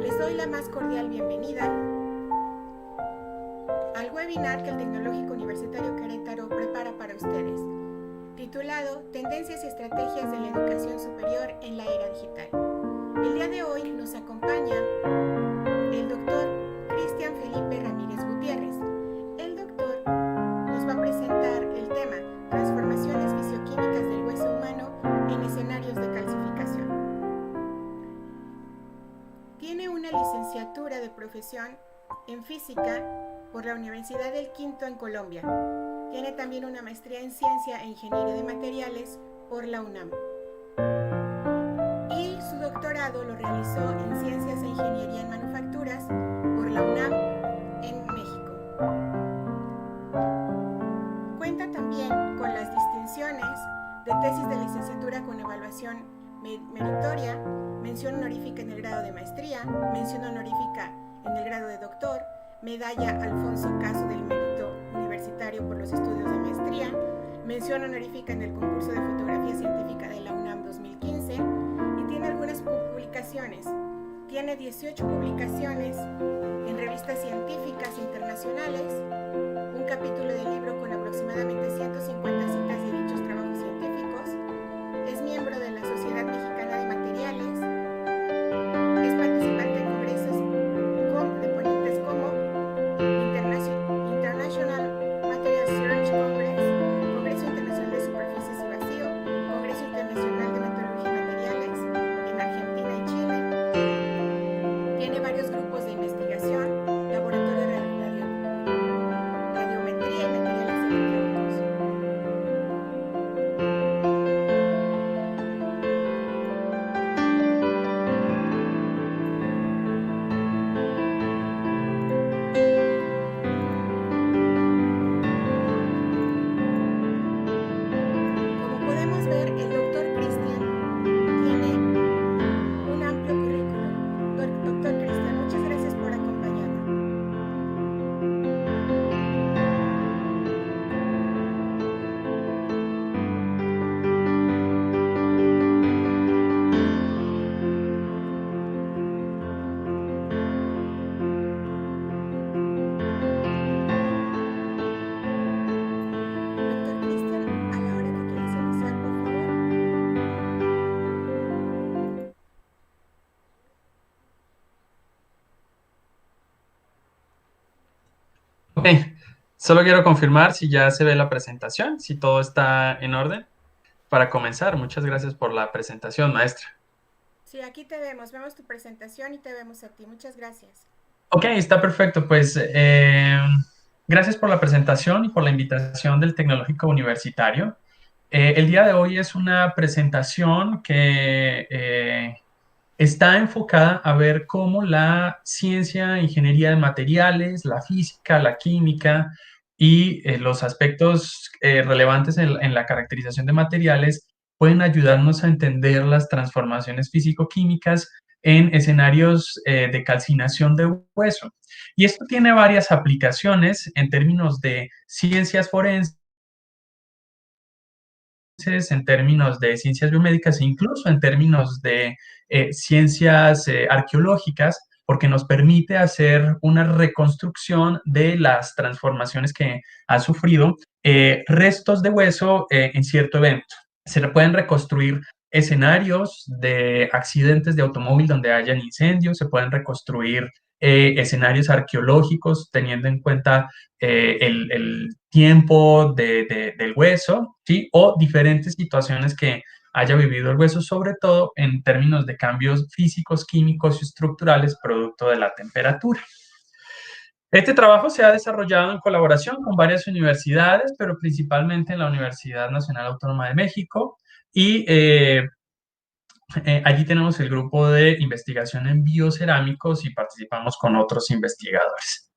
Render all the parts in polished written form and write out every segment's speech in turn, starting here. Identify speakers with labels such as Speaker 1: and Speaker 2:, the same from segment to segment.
Speaker 1: Les doy la más cordial bienvenida al webinar que el Tecnológico Universitario Querétaro prepara para ustedes, titulado Tendencias y Estrategias de la Educación Superior en la Era Digital. El día de hoy nos acompaña el doctor Cristian Felipe Ramírez Gutiérrez. El doctor nos va a presentar el tema Transformaciones Fisioquímicas del Hueso Humano en Escenarios de Calcificación. Tiene una licenciatura de profesión en física por la Universidad del Quinto en Colombia. Tiene también una maestría en Ciencia e Ingeniería de Materiales por la UNAM. Y su doctorado lo realizó en Ciencias e Ingeniería en Manufacturas por la UNAM en México. Cuenta también con las distinciones de tesis de licenciatura con evaluación meritoria, mención honorífica en el grado de maestría, mención honorífica en el grado de doctor, medalla Alfonso Caso del Mérito Universitario por los estudios de maestría, mención honorífica en el concurso de fotografía científica de la UNAM 2015 y tiene algunas publicaciones. Tiene 18 publicaciones en revistas científicas internacionales, un capítulo del libro con aproximadamente 150 citas de dichos trabajos científicos, es miembro de la Sociedad Mexicana de Materiales, es participante en congresos de ponentes como International Materials Research Congress, Congreso Internacional de Superficies y Vacío, Congreso Internacional de Metalurgia y Materiales en Argentina y Chile. Tiene varios grupos de investigación, laboratorio de radiometría y materiales electrónicos. Como podemos ver, el doctor Cristian tiene un amplio currículum. Doctor Cristian, muchas gracias por acompañarnos. Doctor Cristian, a la hora que quieras iniciar, por favor.
Speaker 2: Ok, solo quiero confirmar si ya se ve la presentación, si todo está en orden para comenzar. Muchas gracias por la presentación, maestra.
Speaker 1: Sí, aquí te vemos tu presentación y te vemos a ti. Muchas gracias.
Speaker 2: Ok, está perfecto. Pues gracias por la presentación y por la invitación del Tecnológico Universitario. El día de hoy es una presentación que está enfocada a ver cómo la ciencia, ingeniería de materiales, la física, la química y los aspectos relevantes en la caracterización de materiales pueden ayudarnos a entender las transformaciones físico-químicas en escenarios de calcinación de hueso. Y esto tiene varias aplicaciones en términos de ciencias forenses, en términos de ciencias biomédicas e incluso en términos de ciencias arqueológicas, porque nos permite hacer una reconstrucción de las transformaciones que ha sufrido restos de hueso en cierto evento. Se le pueden reconstruir escenarios de accidentes de automóvil donde hayan incendios, se pueden reconstruir escenarios arqueológicos teniendo en cuenta el tiempo del hueso, ¿sí? O diferentes situaciones que haya vivido el hueso, sobre todo en términos de cambios físicos, químicos y estructurales producto de la temperatura. Este trabajo se ha desarrollado en colaboración con varias universidades, pero principalmente en la Universidad Nacional Autónoma de México y allí tenemos el grupo de investigación en biocerámicos y participamos con otros investigadores.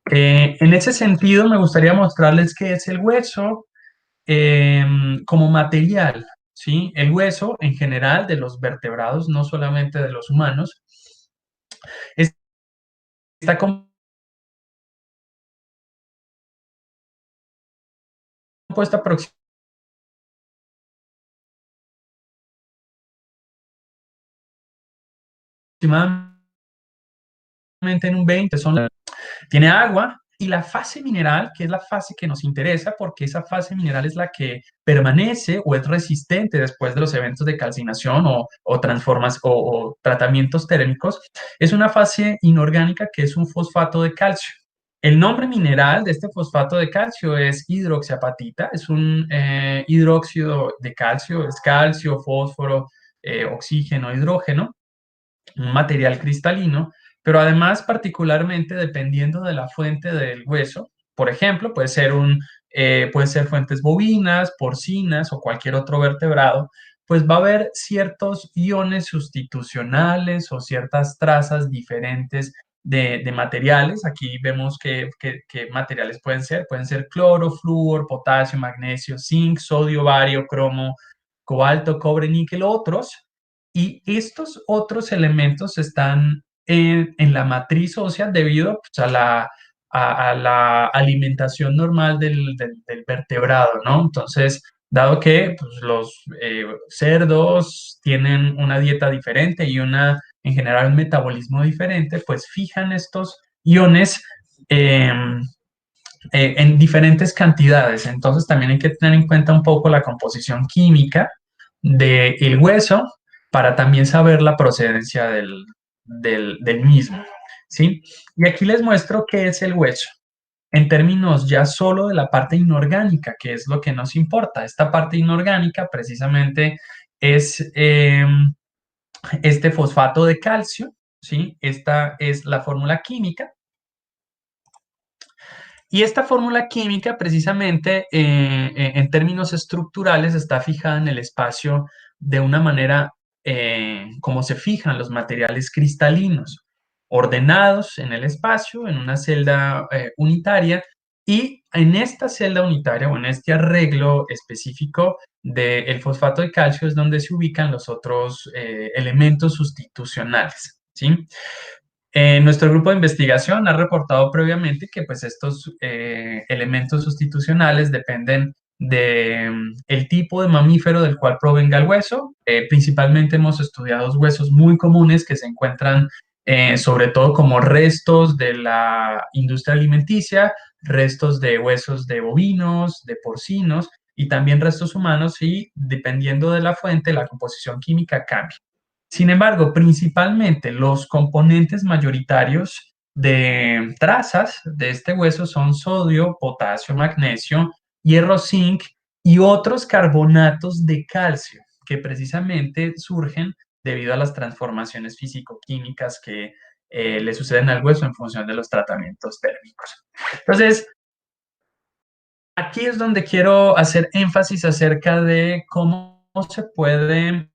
Speaker 2: En ese sentido, me gustaría mostrarles qué es el hueso como material, ¿sí? El hueso, en general, de los vertebrados, no solamente de los humanos, está compuesta aproximadamente en un 20, tiene agua y la fase mineral, que es la fase que nos interesa, porque esa fase mineral es la que permanece o es resistente después de los eventos de calcinación o transformas o tratamientos térmicos, es una fase inorgánica que es un fosfato de calcio. El nombre mineral de este fosfato de calcio es hidroxiapatita, es un hidróxido de calcio, es calcio, fósforo, oxígeno, hidrógeno, un material cristalino, pero además particularmente dependiendo de la fuente del hueso, por ejemplo, puede ser fuentes bovinas, porcinas o cualquier otro vertebrado, pues va a haber ciertos iones sustitucionales o ciertas trazas diferentes de materiales. Aquí vemos que materiales pueden ser cloro, flúor, potasio, magnesio, zinc, sodio, bario, cromo, cobalto, cobre, níquel, otros. Y estos otros elementos están en la matriz ósea debido pues, a la alimentación normal del vertebrado, ¿no? Entonces, dado que pues, los cerdos tienen una dieta diferente y en general, un metabolismo diferente, pues fijan estos iones en diferentes cantidades. Entonces, también hay que tener en cuenta un poco la composición química del hueso para también saber la procedencia del mismo, ¿sí? Y aquí les muestro qué es el hueso en términos ya solo de la parte inorgánica, que es lo que nos importa. Esta parte inorgánica precisamente es este fosfato de calcio, ¿sí? Esta es la fórmula química. Y esta fórmula química, precisamente, en términos estructurales, está fijada en el espacio de una manera como se fijan los materiales cristalinos, ordenados en el espacio, en una celda unitaria, y en esta celda unitaria o en este arreglo específico del fosfato de calcio es donde se ubican los otros elementos sustitucionales, ¿sí? Nuestro grupo de investigación ha reportado previamente que pues, estos elementos sustitucionales dependen del tipo de mamífero del cual provenga el hueso. Principalmente hemos estudiado huesos muy comunes que se encuentran sobre todo como restos de la industria alimenticia, restos de huesos de bovinos, de porcinos y también restos humanos y dependiendo de la fuente, la composición química cambia. Sin embargo, principalmente los componentes mayoritarios de trazas de este hueso son sodio, potasio, magnesio, hierro, zinc y otros carbonatos de calcio que precisamente surgen debido a las transformaciones físico-químicas que le suceden al hueso en función de los tratamientos térmicos. Entonces, aquí es donde quiero hacer énfasis acerca de cómo se puede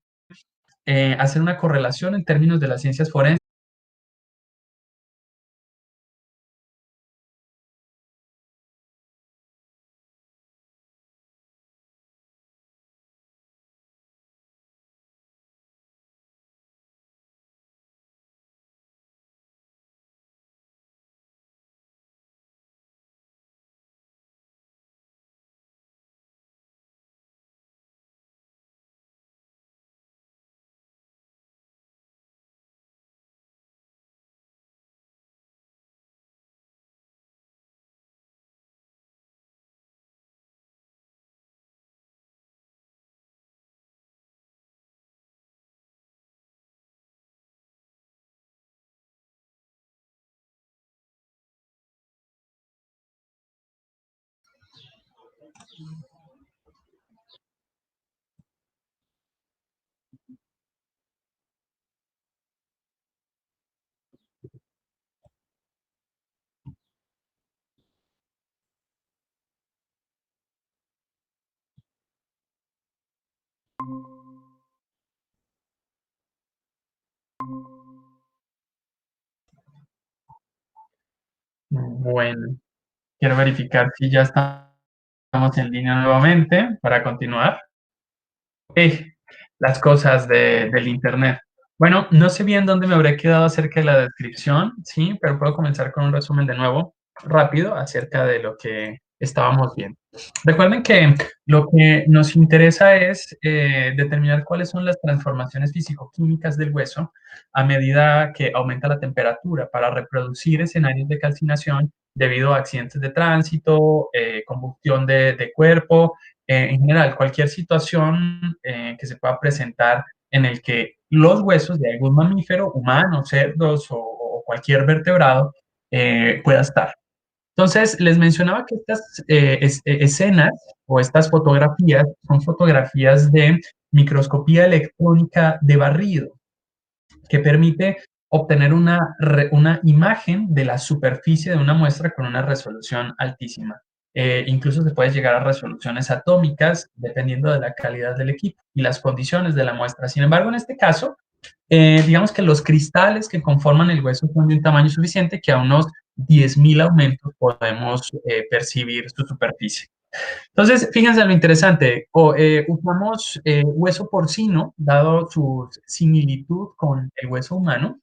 Speaker 2: hacer una correlación en términos de las ciencias forenses. Bueno, quiero verificar si ya estamos en línea nuevamente para continuar. Eh, las cosas del Internet. Bueno, no sé bien dónde me habré quedado acerca de la descripción, sí, pero puedo comenzar con un resumen de nuevo, rápido, acerca de lo que estábamos bien. Recuerden que lo que nos interesa es determinar cuáles son las transformaciones físico-químicas del hueso a medida que aumenta la temperatura para reproducir escenarios de calcinación debido a accidentes de tránsito, combustión de cuerpo, en general, cualquier situación que se pueda presentar en el que los huesos de algún mamífero, humano, cerdos o cualquier vertebrado pueda estar. Entonces, les mencionaba que estas escenas o estas fotografías son fotografías de microscopía electrónica de barrido, que permite obtener una imagen de la superficie de una muestra con una resolución altísima. Incluso se puede llegar a resoluciones atómicas dependiendo de la calidad del equipo y las condiciones de la muestra. Sin embargo, en este caso, digamos que los cristales que conforman el hueso son de un tamaño suficiente que a unos 10.000 aumentos podemos percibir su superficie. Entonces, fíjense lo interesante, usamos hueso porcino, dado su similitud con el hueso humano,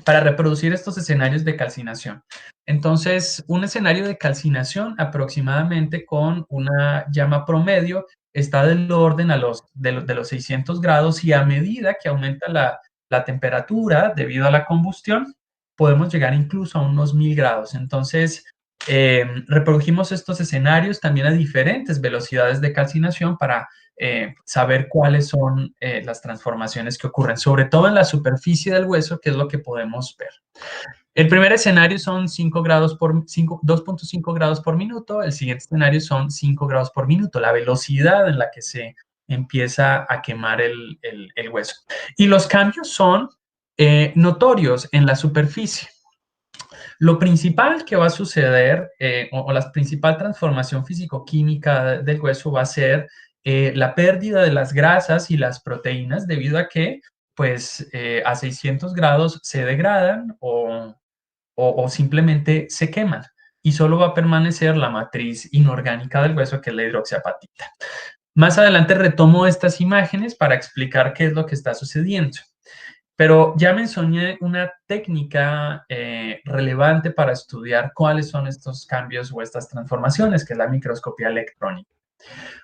Speaker 2: para reproducir estos escenarios de calcinación. Entonces, un escenario de calcinación aproximadamente con una llama promedio está del orden de los 600 grados y a medida que aumenta la temperatura debido a la combustión, podemos llegar incluso a unos 1000 grados. Entonces, reprodujimos estos escenarios también a diferentes velocidades de calcinación para saber cuáles son las transformaciones que ocurren, sobre todo en la superficie del hueso, que es lo que podemos ver. El primer escenario son 5 grados por 2.5 grados por minuto, el siguiente escenario son 5 grados por minuto, la velocidad en la que se empieza a quemar el hueso. Y los cambios son notorios en la superficie. Lo principal que va a suceder, o la principal transformación físico-química del hueso va a ser la pérdida de las grasas y las proteínas debido a que, pues, a 600 grados se degradan o simplemente se queman y solo va a permanecer la matriz inorgánica del hueso, que es la hidroxiapatita. Más adelante retomo estas imágenes para explicar qué es lo que está sucediendo. Pero ya mencioné una técnica relevante para estudiar cuáles son estos cambios o estas transformaciones, que es la microscopía electrónica.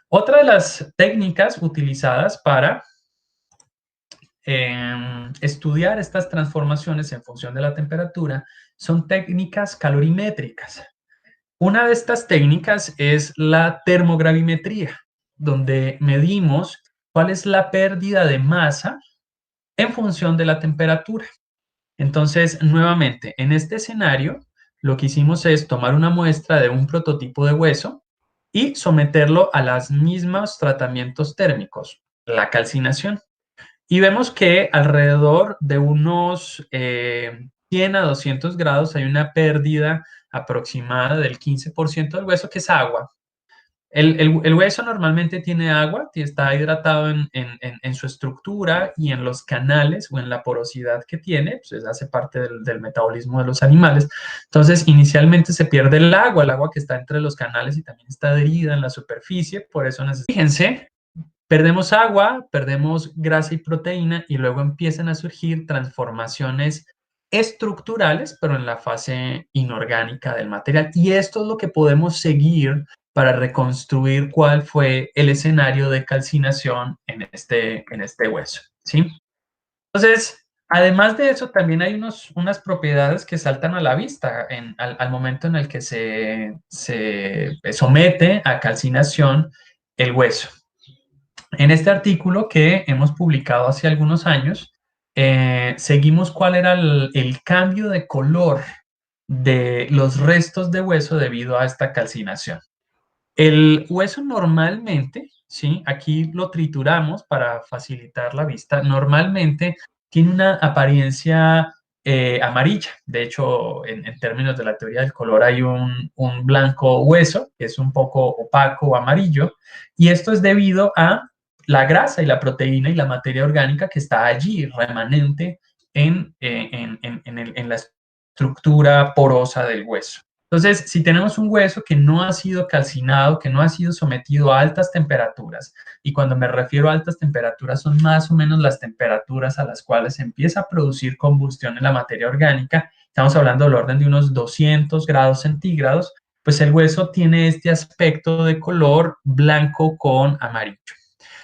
Speaker 2: Otra de las técnicas utilizadas para estudiar estas transformaciones en función de la temperatura son técnicas calorimétricas. Una de estas técnicas es la termogravimetría, donde medimos cuál es la pérdida de masa en función de la temperatura. Entonces, nuevamente, en este escenario, lo que hicimos es tomar una muestra de un prototipo de hueso y someterlo a los mismos tratamientos térmicos, la calcinación. Y vemos que alrededor de unos 100 a 200 grados hay una pérdida aproximada del 15% del hueso, que es agua. El hueso normalmente tiene agua, está hidratado en su estructura y en los canales o en la porosidad que tiene, pues hace parte del metabolismo de los animales. Entonces, inicialmente se pierde el agua que está entre los canales y también está adherida en la superficie, por eso fíjense, perdemos agua, perdemos grasa y proteína y luego empiezan a surgir transformaciones estructurales, pero en la fase inorgánica del material. Y esto es lo que podemos seguir para reconstruir cuál fue el escenario de calcinación en este hueso, ¿sí? Entonces, además de eso, también hay unas propiedades que saltan a la vista al momento en el que se somete a calcinación el hueso. En este artículo que hemos publicado hace algunos años, seguimos cuál era el cambio de color de los restos de hueso debido a esta calcinación. El hueso normalmente, ¿sí? Aquí lo trituramos para facilitar la vista. Normalmente tiene una apariencia amarilla. De hecho, en términos de la teoría del color, hay un blanco hueso que es un poco opaco o amarillo. Y esto es debido a la grasa y la proteína y la materia orgánica que está allí, remanente en la estructura porosa del hueso. Entonces, si tenemos un hueso que no ha sido calcinado, que no ha sido sometido a altas temperaturas, y cuando me refiero a altas temperaturas son más o menos las temperaturas a las cuales se empieza a producir combustión en la materia orgánica, estamos hablando del orden de unos 200 grados centígrados, pues el hueso tiene este aspecto de color blanco con amarillo.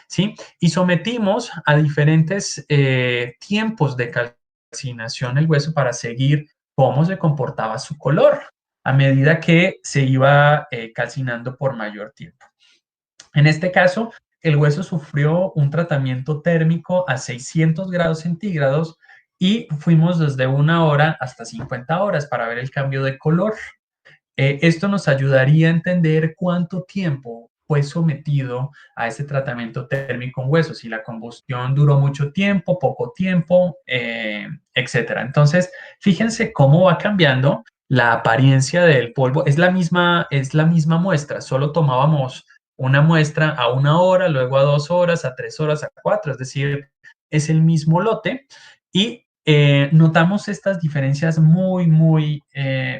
Speaker 2: ¿Sí? Y sometimos a diferentes tiempos de calcinación el hueso para seguir cómo se comportaba su color a medida que se iba calcinando por mayor tiempo. En este caso, el hueso sufrió un tratamiento térmico a 600 grados centígrados y fuimos desde 1 hora hasta 50 horas para ver el cambio de color. Esto nos ayudaría a entender cuánto tiempo fue sometido a ese tratamiento térmico en huesos, si la combustión duró mucho tiempo, poco tiempo, etcétera. Entonces, fíjense cómo va cambiando la apariencia del polvo. Es la misma muestra, solo tomábamos una muestra a 1 hora, luego a 2 horas, a 3 horas, a 4, es decir, es el mismo lote y notamos estas diferencias muy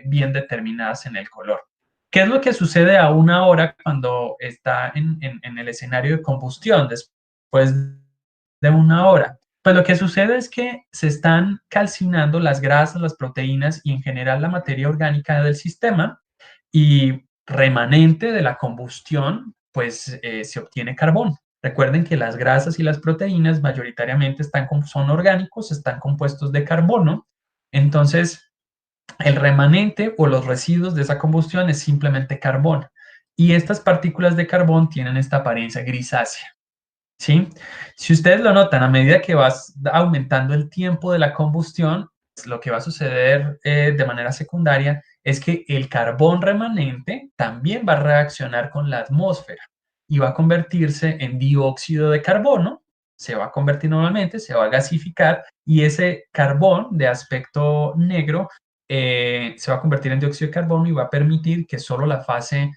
Speaker 2: bien determinadas en el color. ¿Qué es lo que sucede a 1 hora cuando está en el escenario de combustión después de 1 hora? Pues lo que sucede es que se están calcinando las grasas, las proteínas y en general la materia orgánica del sistema y remanente de la combustión, pues se obtiene carbón. Recuerden que las grasas y las proteínas mayoritariamente son orgánicos, están compuestos de carbono. Entonces, el remanente o los residuos de esa combustión es simplemente carbón. Y estas partículas de carbón tienen esta apariencia grisácea. ¿Sí? Si ustedes lo notan, a medida que vas aumentando el tiempo de la combustión, pues, lo que va a suceder de manera secundaria es que el carbón remanente también va a reaccionar con la atmósfera y va a convertirse en dióxido de carbono, se va a convertir normalmente, se va a gasificar y ese carbón de aspecto negro se va a convertir en dióxido de carbono y va a permitir que solo la fase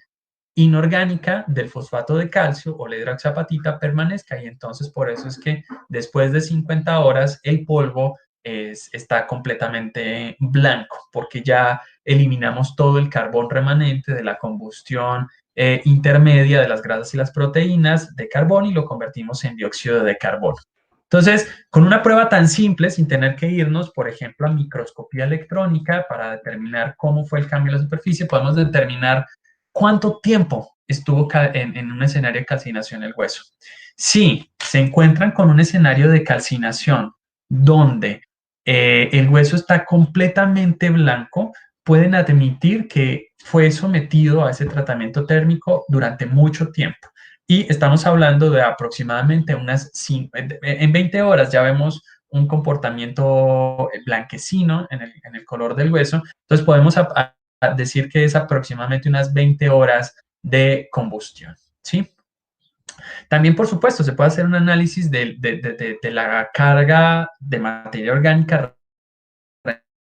Speaker 2: inorgánica del fosfato de calcio o la hidroxiapatita permanezca y entonces por eso es que después de 50 horas el polvo está completamente blanco porque ya eliminamos todo el carbón remanente de la combustión intermedia de las grasas y las proteínas de carbón y lo convertimos en dióxido de carbono. Entonces, con una prueba tan simple, sin tener que irnos, por ejemplo, a microscopía electrónica para determinar cómo fue el cambio de la superficie, podemos determinar cuánto tiempo estuvo en un escenario de calcinación el hueso. Si se encuentran con un escenario de calcinación donde el hueso está completamente blanco, pueden admitir que fue sometido a ese tratamiento térmico durante mucho tiempo. Y estamos hablando de aproximadamente en 20 horas ya vemos un comportamiento blanquecino en el color del hueso. Entonces podemos decir que es aproximadamente unas 20 horas de combustión, ¿sí? También, por supuesto, se puede hacer un análisis de la carga de materia orgánica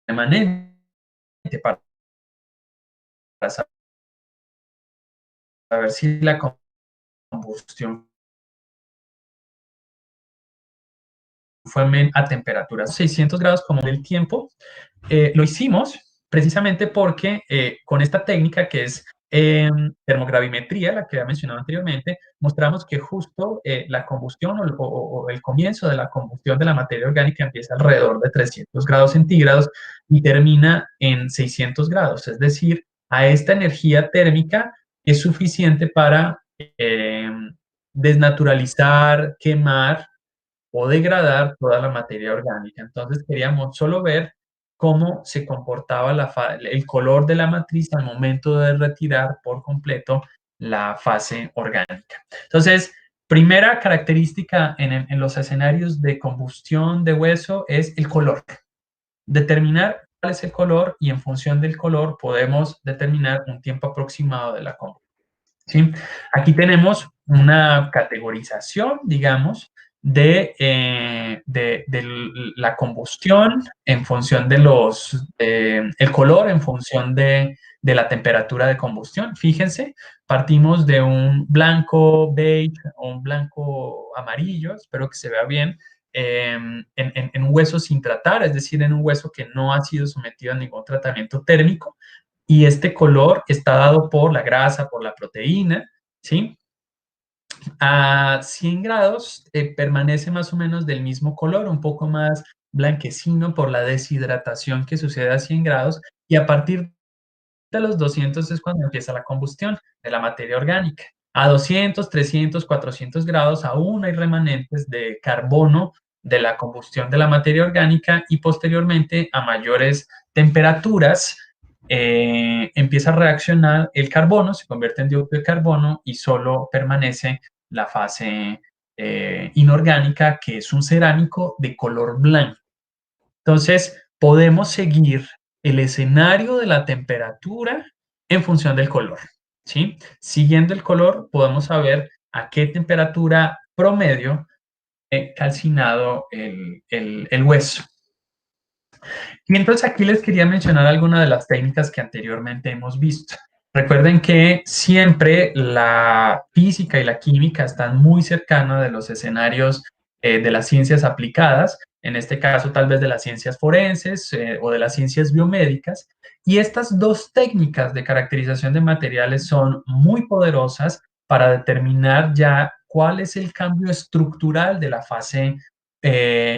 Speaker 2: remanente para saber si la combustión fue a temperaturas 600 grados como el tiempo. Lo hicimos precisamente porque con esta técnica que es termogravimetría, la que había mencionado anteriormente, mostramos que justo la combustión o el comienzo de la combustión de la materia orgánica empieza alrededor de 300 grados centígrados y termina en 600 grados. Es decir, a esta energía térmica es suficiente para desnaturalizar, quemar o degradar toda la materia orgánica. Entonces queríamos solo ver cómo se comportaba el color de la matriz al momento de retirar por completo la fase orgánica. Entonces, primera característica en los escenarios de combustión de hueso es el color. Determinar cuál es el color y en función del color podemos determinar un tiempo aproximado de la combustión. ¿Sí? Aquí tenemos una categorización, digamos, de la combustión en función el color en función de la temperatura de combustión. Fíjense, partimos de un blanco beige o un blanco amarillo, espero que se vea bien, en un hueso sin tratar, es decir, en un hueso que no ha sido sometido a ningún tratamiento térmico y este color está dado por la grasa, por la proteína, ¿sí? A 100 grados permanece más o menos del mismo color, un poco más blanquecino por la deshidratación que sucede a 100 grados y a partir de los 200 es cuando empieza la combustión de la materia orgánica. A 200, 300, 400 grados aún hay remanentes de carbono de la combustión de la materia orgánica y posteriormente a mayores temperaturas empieza a reaccionar el carbono, se convierte en dióxido de carbono y solo permanece la fase inorgánica, que es un cerámico de color blanco. Entonces, podemos seguir el escenario de la temperatura en función del color, ¿sí? Siguiendo el color, podemos saber a qué temperatura promedio calcinado el hueso. Y entonces aquí les quería mencionar algunas de las técnicas que anteriormente hemos visto. Recuerden que siempre la física y la química están muy cercanas de los escenarios de las ciencias aplicadas, en este caso tal vez de las ciencias forenses o de las ciencias biomédicas. Y estas dos técnicas de caracterización de materiales son muy poderosas para determinar ya cuál es el cambio estructural de la fase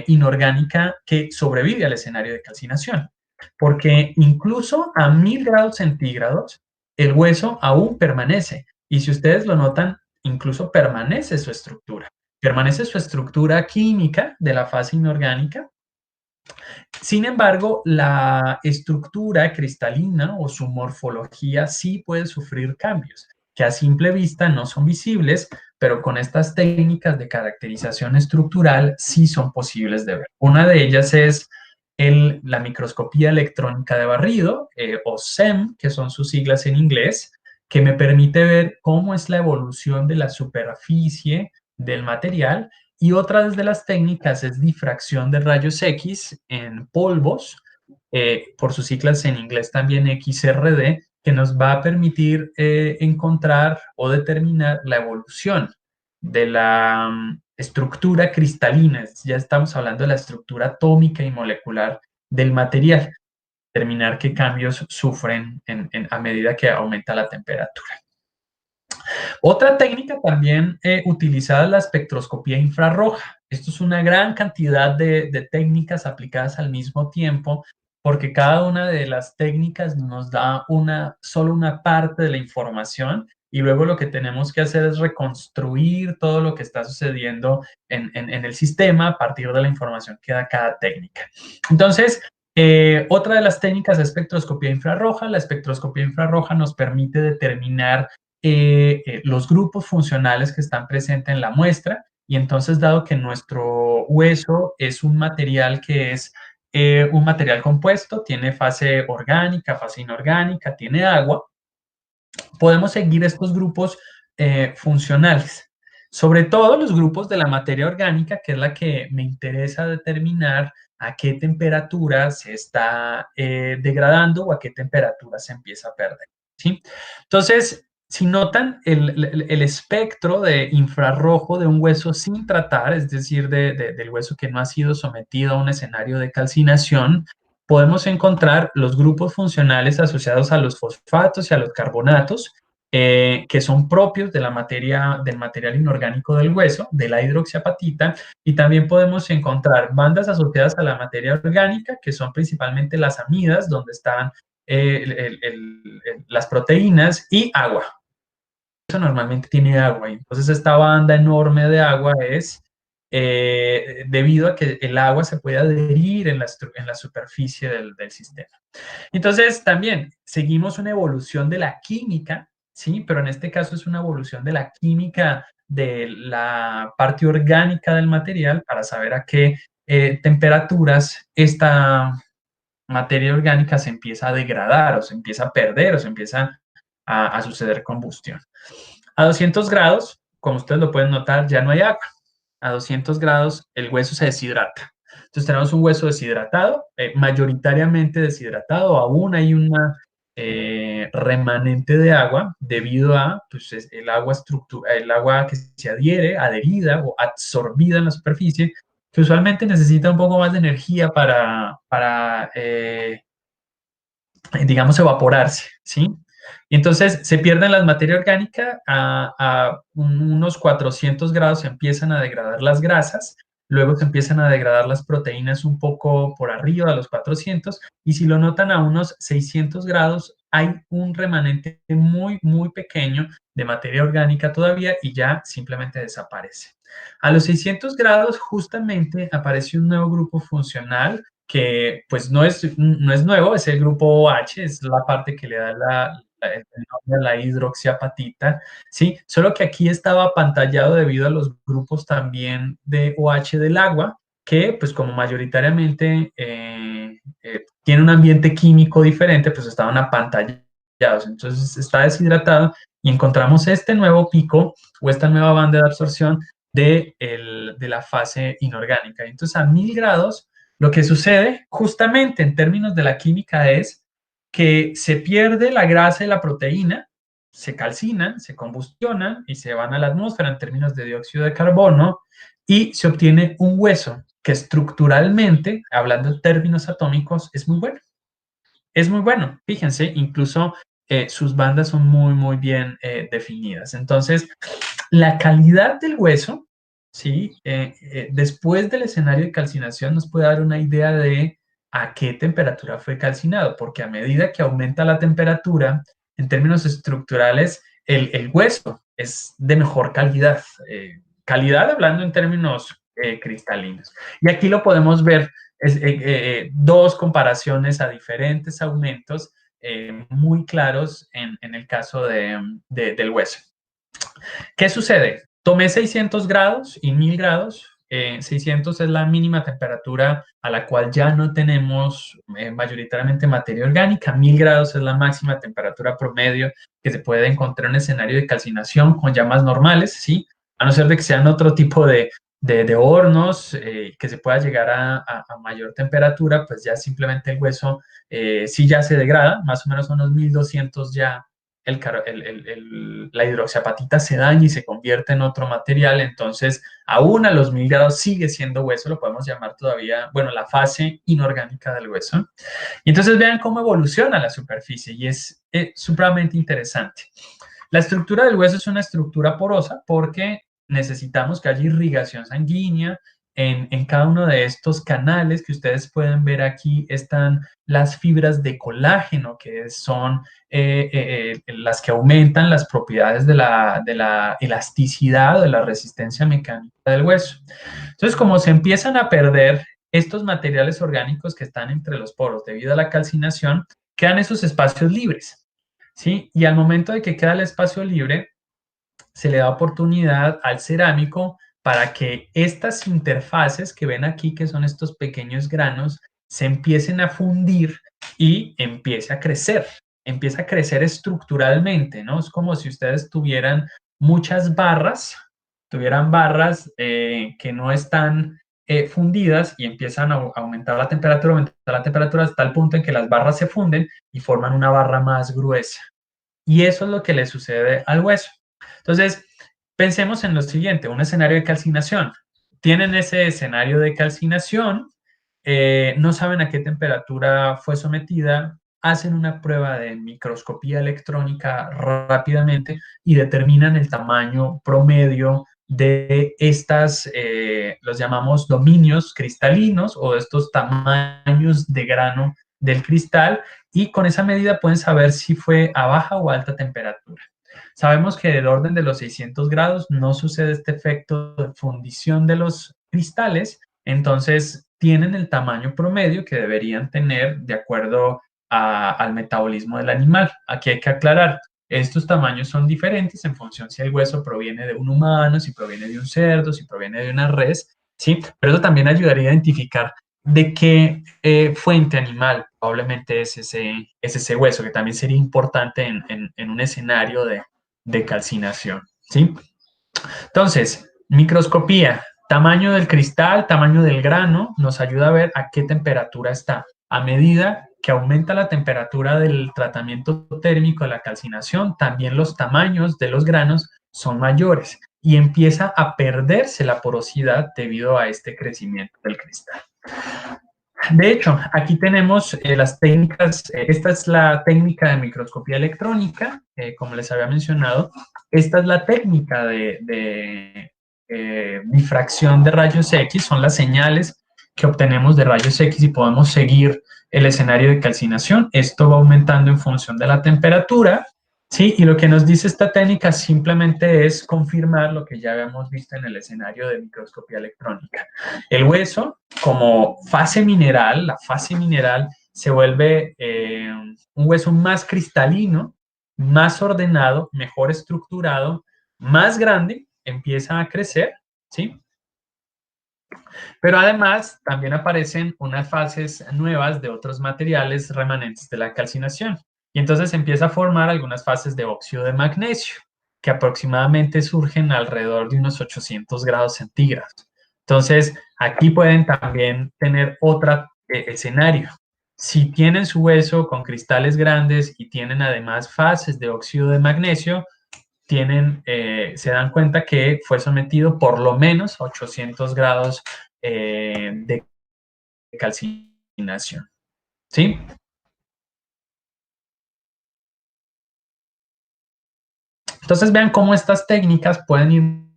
Speaker 2: inorgánica que sobrevive al escenario de calcinación. Porque incluso a 1000 grados centígrados, el hueso aún permanece. Y si ustedes lo notan, incluso permanece su estructura química de la fase inorgánica. Sin embargo, la estructura cristalina o su morfología sí puede sufrir cambios, que a simple vista no son visibles, pero con estas técnicas de caracterización estructural sí son posibles de ver. Una de ellas es la microscopía electrónica de barrido, o SEM, que son sus siglas en inglés, que me permite ver cómo es la evolución de la superficie del material. Y otra de las técnicas es difracción de rayos X en polvos, por sus siglas en inglés también XRD, que nos va a permitir encontrar o determinar la evolución de la estructura cristalina. Ya estamos hablando de la estructura atómica y molecular del material, determinar qué cambios sufren a medida que aumenta la temperatura. Otra técnica también utilizada es la espectroscopía infrarroja. Esto es una gran cantidad de técnicas aplicadas al mismo tiempo, porque cada una de las técnicas nos da solo una parte de la información y luego lo que tenemos que hacer es reconstruir todo lo que está sucediendo en el sistema a partir de la información que da cada técnica. Entonces, otra de las técnicas es espectroscopía infrarroja. La espectroscopía infrarroja nos permite determinar los grupos funcionales que están presentes en la muestra, y entonces, dado que nuestro hueso es un material que es un material compuesto, tiene fase orgánica, fase inorgánica, tiene agua, podemos seguir estos grupos funcionales, sobre todo los grupos de la materia orgánica, que es la que me interesa determinar a qué temperatura se está degradando o a qué temperatura se empieza a perder, ¿sí? Entonces, si notan el espectro de infrarrojo de un hueso sin tratar, es decir, del hueso que no ha sido sometido a un escenario de calcinación, podemos encontrar los grupos funcionales asociados a los fosfatos y a los carbonatos, que son propios de del material inorgánico del hueso, de la hidroxiapatita, y también podemos encontrar bandas asociadas a la materia orgánica, que son principalmente las amidas, donde están las proteínas, y agua. Eso normalmente tiene agua, y entonces esta banda enorme de agua es debido a que el agua se puede adherir en la superficie del sistema. Entonces, también seguimos una evolución de la química, ¿sí? Pero en este caso es una evolución de la química de la parte orgánica del material para saber a qué temperaturas esta materia orgánica se empieza a degradar o se empieza a perder o se empieza a suceder combustión. A 200 grados, como ustedes lo pueden notar, ya no hay agua. A 200 grados el hueso se deshidrata. Entonces tenemos un hueso deshidratado, mayoritariamente deshidratado, aún hay una remanente de agua debido a pues, el agua que se adherida o absorbida en la superficie, que usualmente necesita un poco más de energía para digamos, evaporarse, ¿sí? Y entonces se pierden las materias orgánicas, a unos 400 grados se empiezan a degradar las grasas, luego se empiezan a degradar las proteínas un poco por arriba de los 400, y si lo notan a unos 600 grados hay un remanente muy, muy pequeño de materia orgánica todavía y ya simplemente desaparece. A los 600 grados justamente aparece un nuevo grupo funcional que pues no es nuevo, es el grupo OH, es la parte que le da el nombre a la hidroxiapatita, ¿sí? Solo que aquí estaba apantallado debido a los grupos también de OH del agua, que pues como mayoritariamente tiene un ambiente químico diferente, pues estaban apantallados. Entonces está deshidratado y encontramos este nuevo pico o esta nueva banda de absorción de la fase inorgánica. Entonces a 1000 grados lo que sucede justamente en términos de la química es que se pierde la grasa y la proteína, se calcinan, se combustionan y se van a la atmósfera en términos de dióxido de carbono y se obtiene un hueso que estructuralmente, hablando en términos atómicos, es muy bueno. Es muy bueno, fíjense, incluso sus bandas son muy, muy bien definidas. Entonces, la calidad del hueso, ¿sí? Después del escenario de calcinación nos puede dar una idea de a qué temperatura fue calcinado, porque a medida que aumenta la temperatura, en términos estructurales, el hueso es de mejor calidad. Calidad hablando en términos cristalinos. Y aquí lo podemos ver, dos comparaciones a diferentes aumentos muy claros en el caso del hueso. ¿Qué sucede? Tomé 600 grados y 1000 grados. 600 es la mínima temperatura a la cual ya no tenemos mayoritariamente materia orgánica. 1000 grados es la máxima temperatura promedio que se puede encontrar en escenario de calcinación con llamas normales, ¿sí? A no ser de que sean otro tipo de hornos que se pueda llegar a mayor temperatura, pues ya simplemente el hueso sí ya se degrada, más o menos a unos 1200 ya la hidroxiapatita se daña y se convierte en otro material, entonces aún a los 1000 grados sigue siendo hueso, lo podemos llamar todavía, bueno, la fase inorgánica del hueso. Y entonces vean cómo evoluciona la superficie y es supremamente interesante. La estructura del hueso es una estructura porosa porque necesitamos que haya irrigación sanguínea. En cada uno de estos canales que ustedes pueden ver aquí están las fibras de colágeno, que son las que aumentan las propiedades de la elasticidad o de la resistencia mecánica del hueso. Entonces, como se empiezan a perder estos materiales orgánicos que están entre los poros debido a la calcinación, quedan esos espacios libres, ¿sí? Y al momento de que queda el espacio libre, se le da oportunidad al cerámico para que estas interfaces que ven aquí, que son estos pequeños granos, se empiecen a fundir y empiece a crecer estructuralmente, ¿no? Es como si ustedes tuvieran muchas barras, que no están fundidas y empiezan a aumentar la temperatura hasta el punto en que las barras se funden y forman una barra más gruesa. Y eso es lo que le sucede al hueso. Entonces, pensemos en lo siguiente, un escenario de calcinación. Tienen ese escenario de calcinación, no saben a qué temperatura fue sometida, hacen una prueba de microscopía electrónica rápidamente y determinan el tamaño promedio de estas, los llamamos dominios cristalinos o de estos tamaños de grano del cristal y con esa medida pueden saber si fue a baja o alta temperatura. Sabemos que del orden de los 600 grados no sucede este efecto de fundición de los cristales, entonces tienen el tamaño promedio que deberían tener de acuerdo al metabolismo del animal. Aquí hay que aclarar, estos tamaños son diferentes en función si el hueso proviene de un humano, si proviene de un cerdo, si proviene de una res, ¿sí? Pero eso también ayudaría a identificar de qué fuente animal probablemente es ese hueso, que también sería importante en un escenario de calcinación, ¿sí? Entonces, microscopía, tamaño del cristal, tamaño del grano, nos ayuda a ver a qué temperatura está. A medida que aumenta la temperatura del tratamiento térmico de la calcinación, también los tamaños de los granos son mayores y empieza a perderse la porosidad debido a este crecimiento del cristal. De hecho, aquí tenemos las técnicas, esta es la técnica de microscopía electrónica, como les había mencionado, esta es la técnica de difracción de rayos X, son las señales que obtenemos de rayos X y podemos seguir el escenario de calcinación. Esto va aumentando en función de la temperatura, ¿sí? Y lo que nos dice esta técnica simplemente es confirmar lo que ya habíamos visto en el escenario de microscopía electrónica. El hueso, como fase mineral, la fase mineral se vuelve un hueso más cristalino, más ordenado, mejor estructurado, más grande, empieza a crecer, ¿sí? Pero además también aparecen unas fases nuevas de otros materiales remanentes de la calcinación. Y entonces empieza a formar algunas fases de óxido de magnesio, que aproximadamente surgen alrededor de unos 800 grados centígrados. Entonces, aquí pueden también tener otro escenario. Si tienen su hueso con cristales grandes y tienen además fases de óxido de magnesio, se dan cuenta que fue sometido por lo menos a 800 grados de calcinación. ¿Sí? Entonces vean cómo estas técnicas pueden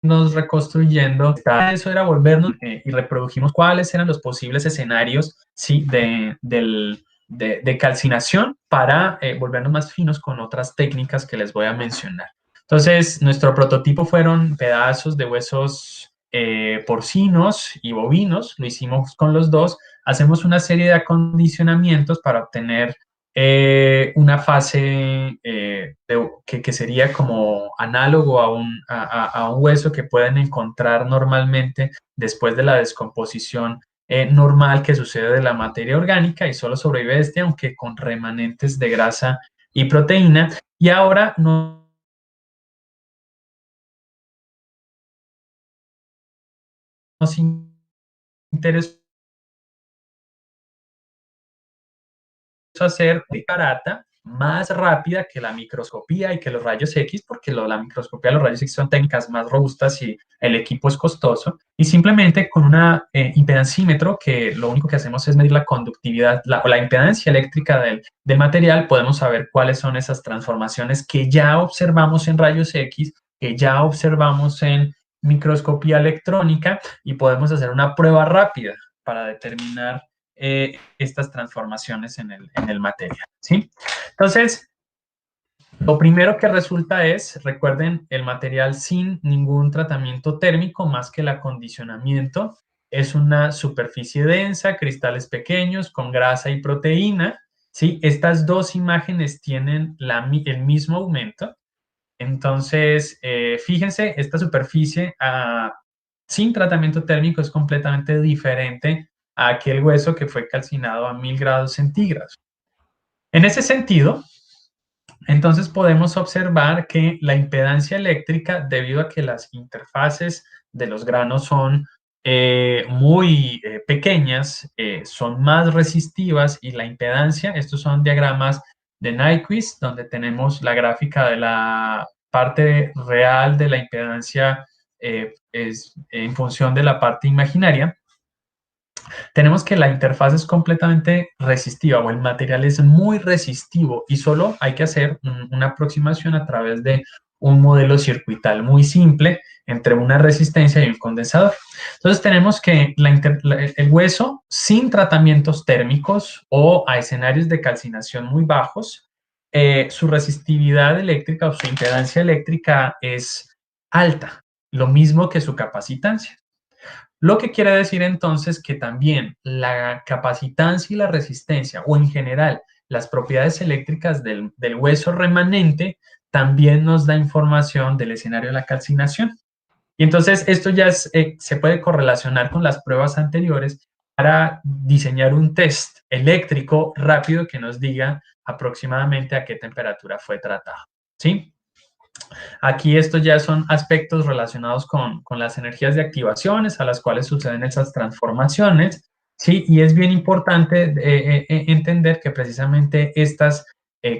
Speaker 2: irnos reconstruyendo. Eso era volvernos y reprodujimos cuáles eran los posibles escenarios, ¿sí? de calcinación para volvernos más finos con otras técnicas que les voy a mencionar. Entonces, nuestro prototipo fueron pedazos de huesos porcinos y bovinos, lo hicimos con los dos. Hacemos una serie de acondicionamientos para obtener una fase que sería como análogo a un hueso que pueden encontrar normalmente después de la descomposición normal que sucede de la materia orgánica y solo sobrevive este, aunque con remanentes de grasa y proteína. Y ahora nos interesa hacer barata, más rápida que la microscopía y que los rayos X, porque la microscopía y los rayos X son técnicas más robustas y el equipo es costoso. Y simplemente con una impedancímetro, que lo único que hacemos es medir la conductividad o la impedancia eléctrica del material, podemos saber cuáles son esas transformaciones que ya observamos en rayos X, que ya observamos en microscopía electrónica y podemos hacer una prueba rápida para determinar estas transformaciones en el material, ¿sí? Entonces, lo primero que resulta es, recuerden, el material sin ningún tratamiento térmico más que el acondicionamiento. Es una superficie densa, cristales pequeños con grasa y proteína, ¿sí? Estas dos imágenes tienen el mismo aumento. Entonces, fíjense, esta superficie sin tratamiento térmico es completamente diferente a aquel hueso que fue calcinado a 1000 grados centígrados. En ese sentido, entonces podemos observar que la impedancia eléctrica, debido a que las interfaces de los granos son muy pequeñas, son más resistivas y la impedancia, estos son diagramas de Nyquist, donde tenemos la gráfica de la parte real de la impedancia es en función de la parte imaginaria. Tenemos que la interfaz es completamente resistiva o el material es muy resistivo y solo hay que hacer una aproximación a través de un modelo circuital muy simple entre una resistencia y un condensador. Entonces tenemos que el hueso sin tratamientos térmicos o a escenarios de calcinación muy bajos, su resistividad eléctrica o su impedancia eléctrica es alta, lo mismo que su capacitancia. Lo que quiere decir entonces que también la capacitancia y la resistencia, o en general las propiedades eléctricas del hueso remanente, también nos da información del escenario de la calcinación. Y entonces esto ya se puede correlacionar con las pruebas anteriores para diseñar un test eléctrico rápido que nos diga aproximadamente a qué temperatura fue tratado. ¿Sí? Aquí estos ya son aspectos relacionados con las energías de activaciones a las cuales suceden esas transformaciones, ¿sí? Y es bien importante entender que precisamente estos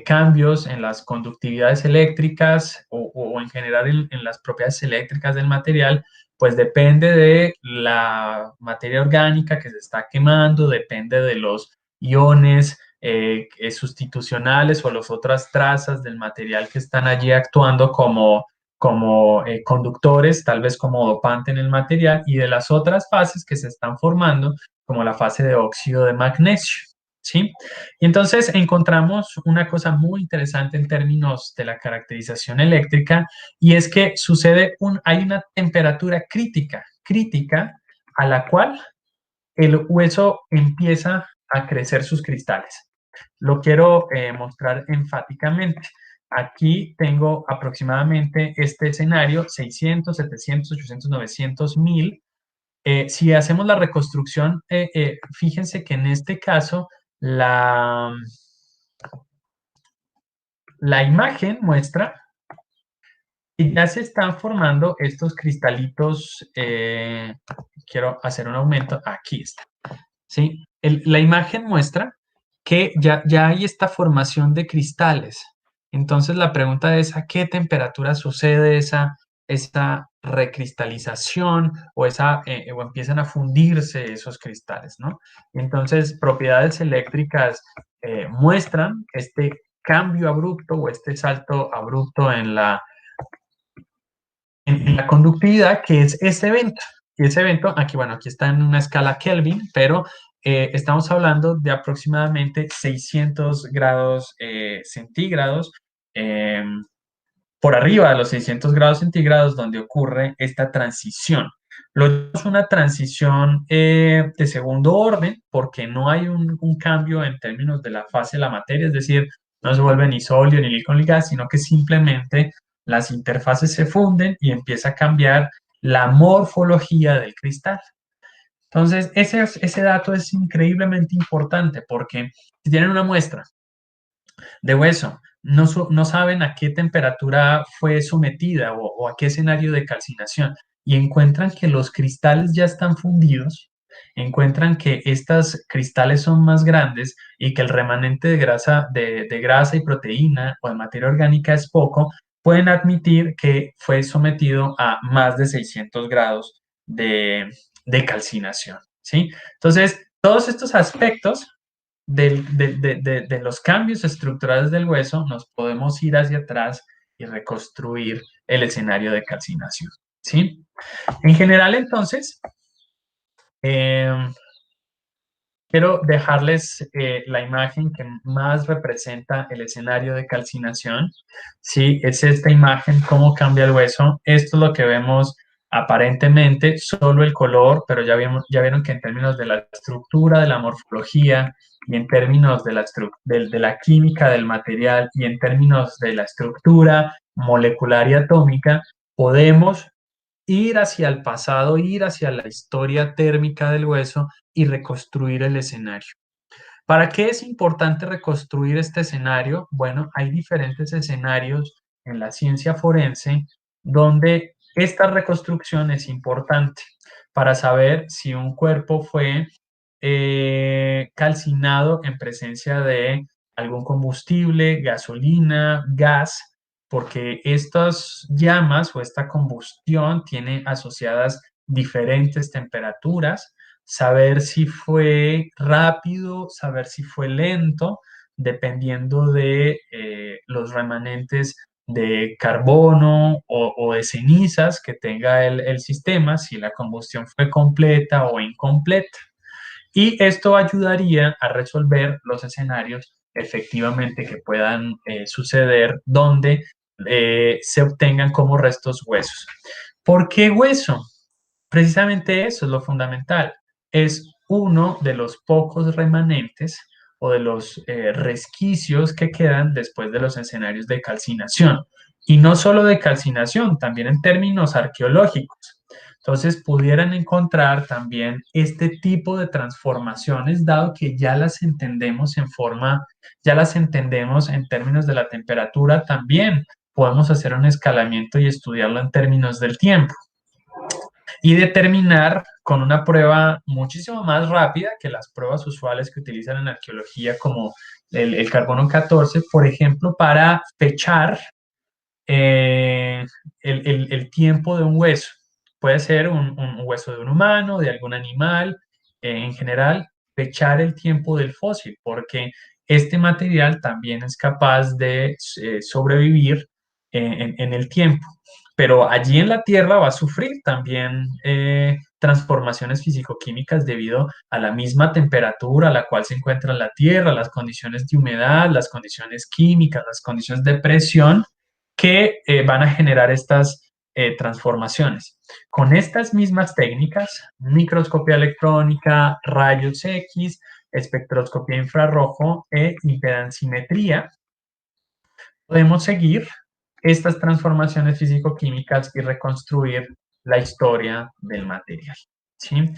Speaker 2: cambios en las conductividades eléctricas o en general en las propiedades eléctricas del material, pues depende de la materia orgánica que se está quemando, depende de los iones sustitucionales o las otras trazas del material que están allí actuando como como conductores, tal vez como dopante en el material, y de las otras fases que se están formando, como la fase de óxido de magnesio. ¿Sí? Y entonces encontramos una cosa muy interesante en términos de la caracterización eléctrica, y es que hay una temperatura crítica a la cual el hueso empieza a crecer sus cristales. Lo quiero mostrar enfáticamente. Aquí tengo aproximadamente este escenario, 600, 700, 800, 900, 1000. Si hacemos la reconstrucción, fíjense que en este caso la, la imagen muestra que ya se están formando estos cristalitos. Quiero hacer un aumento. Aquí está. ¿Sí? La imagen muestra que ya hay esta formación de cristales. Entonces la pregunta es: ¿a qué temperatura sucede esa recristalización o empiezan a fundirse esos cristales, ¿no? Entonces, propiedades eléctricas muestran este cambio abrupto o este salto abrupto en la conductividad, que es ese evento. Y ese evento, aquí, bueno, aquí está en una escala Kelvin, pero estamos hablando de aproximadamente 600 grados centígrados, eh, por arriba de los 600 grados centígrados, donde ocurre esta transición. Es una transición de segundo orden, porque no hay un cambio en términos de la fase de la materia, es decir, no se vuelve ni sólido ni líquido ni gas, sino que simplemente las interfaces se funden y empieza a cambiar la morfología del cristal. Entonces, ese dato es increíblemente importante, porque si tienen una muestra de hueso, no saben a qué temperatura fue sometida o a qué escenario de calcinación, y encuentran que los cristales ya están fundidos, encuentran que estos cristales son más grandes y que el remanente de grasa y proteína o de materia orgánica es poco, pueden admitir que fue sometido a más de 600 grados de calcinación. ¿Sí? Entonces, todos estos aspectos de los cambios estructurales del hueso, nos podemos ir hacia atrás y reconstruir el escenario de calcinación. ¿Sí? En general, entonces, eh, quiero dejarles la imagen que más representa el escenario de calcinación. Sí, es esta imagen, cómo cambia el hueso. Esto es lo que vemos aparentemente, solo el color, pero ya vieron que en términos de la estructura, de la morfología, y en términos de la química del material, y en términos de la estructura molecular y atómica, podemos ir hacia el pasado, ir hacia la historia térmica del hueso y reconstruir el escenario. ¿Para qué es importante reconstruir este escenario? Bueno, hay diferentes escenarios en la ciencia forense donde esta reconstrucción es importante para saber si un cuerpo fue calcinado en presencia de algún combustible, gasolina, gas, porque estas llamas o esta combustión tiene asociadas diferentes temperaturas. Saber si fue rápido, saber si fue lento, dependiendo de los remanentes de carbono o de cenizas que tenga el sistema, si la combustión fue completa o incompleta. Y esto ayudaría a resolver los escenarios efectivamente que puedan suceder donde se obtengan como restos huesos. ¿Por qué hueso? Precisamente eso es lo fundamental. Es uno de los pocos remanentes o de los resquicios que quedan después de los escenarios de calcinación. Y no solo de calcinación, también en términos arqueológicos. Entonces, pudieran encontrar también este tipo de transformaciones, dado que ya las entendemos en términos de la temperatura, también podemos hacer un escalamiento y estudiarlo en términos del tiempo y determinar con una prueba muchísimo más rápida que las pruebas usuales que utilizan en arqueología, como el carbono 14, por ejemplo, para fechar el tiempo de un hueso. Puede ser un hueso de un humano, de algún animal, en general, fechar el tiempo del fósil, porque este material también es capaz de sobrevivir en el tiempo. pero allí en la Tierra va a sufrir también transformaciones físico-químicas debido a la misma temperatura a la cual se encuentra la Tierra, las condiciones de humedad, las condiciones químicas, las condiciones de presión que van a generar estas transformaciones. Con estas mismas técnicas, microscopía electrónica, rayos X, espectroscopía infrarrojo e impedancimetría, podemos seguir estas transformaciones físico-químicas y reconstruir la historia del material. ¿Sí?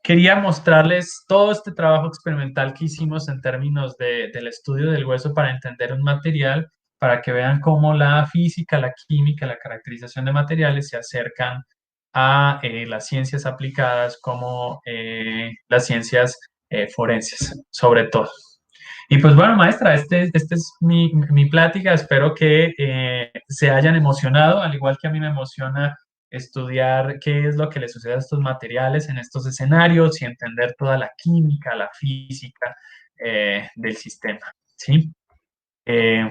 Speaker 2: Quería mostrarles todo este trabajo experimental que hicimos en términos del estudio del hueso para entender un material, para que vean cómo la física, la química, la caracterización de materiales se acercan a las ciencias aplicadas como las ciencias forenses, sobre todo. Y pues bueno, maestra, este es mi plática. Espero que se hayan emocionado, al igual que a mí me emociona estudiar qué es lo que le sucede a estos materiales en estos escenarios y entender toda la química, la física del sistema. ¿Sí? Eh,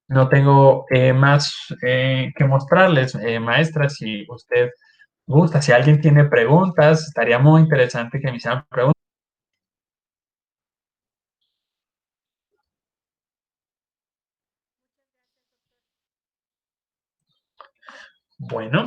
Speaker 2: no tengo más que mostrarles, maestra, si usted gusta, si alguien tiene preguntas, estaría muy interesante que me hicieran preguntas. Bueno.